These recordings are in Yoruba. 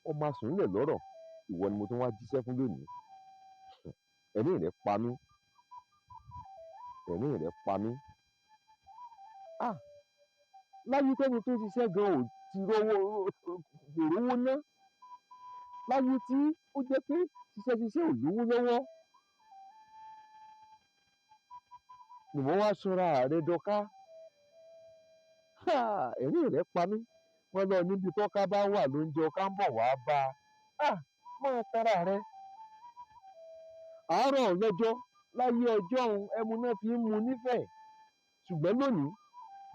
ọmọ asùnlẹ̀ lọ́rọ̀ ìwọ ni mo tún wá jíṣẹ́ fún lónìí. Ẹ̀rín rẹ̀ pa mí, ẹ̀rín rẹ̀ pa mí. Ah! Láyé tẹ́ni tó ṣiṣẹ́ gan ò ti rówó ná. Láyé tí ó jẹ́ pé ṣiṣẹ́ ò lówó lọ́wọ́. Ìwọ wá sọra rẹ dọká. Ẹ̀rín rẹ̀ pa mí. Wọ́n lọ níbi tọ́ká bá wà lóúnjẹ ọká ń bọ̀ wá bá a. Máa tara rẹ. Àárọ̀ lọ́jọ́ láyé ọjọ́un ẹmu náà fi ń mu nífẹ̀ẹ́. Ṣùgbọ́n lónìí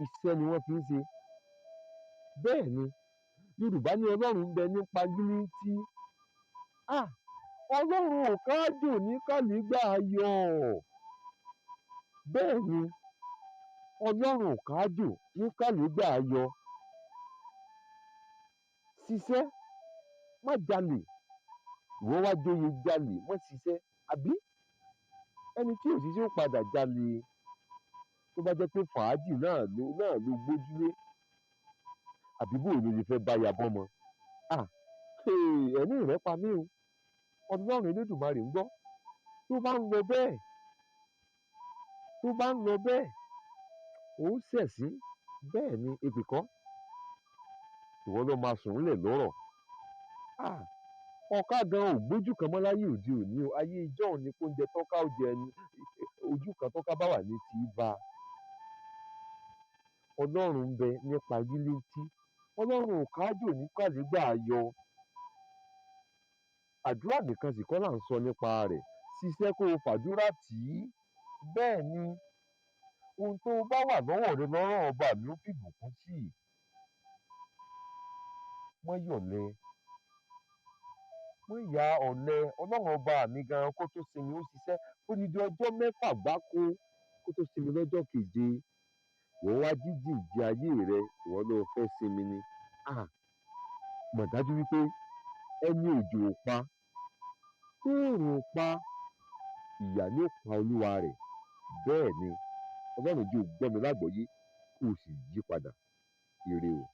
iṣẹ́ ni wọ́n fi ń ṣe. Bẹ́ẹ̀ ni Yorùbá ní Ọlọ́run ń bẹ nípa gíríntí. Ọlọ́run ò káàjò ní kàlígbà ayọ̀. Bẹ́ẹ̀ ni Ọlọ́run ò káàjò ní kàlígbà ayọ̀. Ṣiṣẹ́, má jalè. Ìwọ wá jóye jalè, má ṣiṣẹ́. Àbí ẹni tí ò ṣiṣẹ́ ó padà jalè. Tó bá jẹ́ pé fàájì náà ló gbójúlé. Àbí bó ló lè fẹ́ bá ya bọ́mọ. Ẹ̀rín rẹ̀ pa mí o. Ọlọ́run Elédùmarè ń gbọ́. Tó bá ń lọ bẹ́ẹ̀, ó ṣẹ̀sín. Bẹ́ẹ̀ ni ebì kọ́. Ìwọ ló máa sùnlẹ̀ lọ́rọ̀. Ọ̀ká gan ò gbójú kan mọ́ láyé òde òní o. Ayé ijọ́un ni kóúnjẹ tọ́ká ó jẹ ojú kan tọ́ká bá wà ní tí í bá. Ọlọ́run ń bẹ nípa gíríntí. Ọlọ́run ò káàjò ní kàlígbà ayọ̀. Àdúrà nìkan sì kọ́ là ń sọ nípa rẹ̀. Ṣiṣẹ́ kó o fàdúrà tì í. Bẹ́ẹ̀ ni ohun tó bá wà lọ́wọ́ rẹ lọ́rọ̀ ọba mi ó fìbùkún sí. Má yọ̀lẹ. Má ya ọ̀lẹ. Ọlọ́run ọba mi gan kó tó sinmi ó ṣiṣẹ́ fódìdí ọjọ́ 6 gbáko kó tó sinmi lọ́jọ́ keje. Ìwọ wá jíjìnjẹ ayé rẹ, ìwọ ló fẹ́ sinmi ni. Mọ̀ dájú wípé ẹni òjò ò pa, tóòrùn ò pa, ìyà ni ó pa olúwa rẹ̀. Bẹ́ẹ̀ ni Ọlọ́run jẹ́ ó gbọ́ mi lágbọ́yé kó o sì yí padà. Ire o.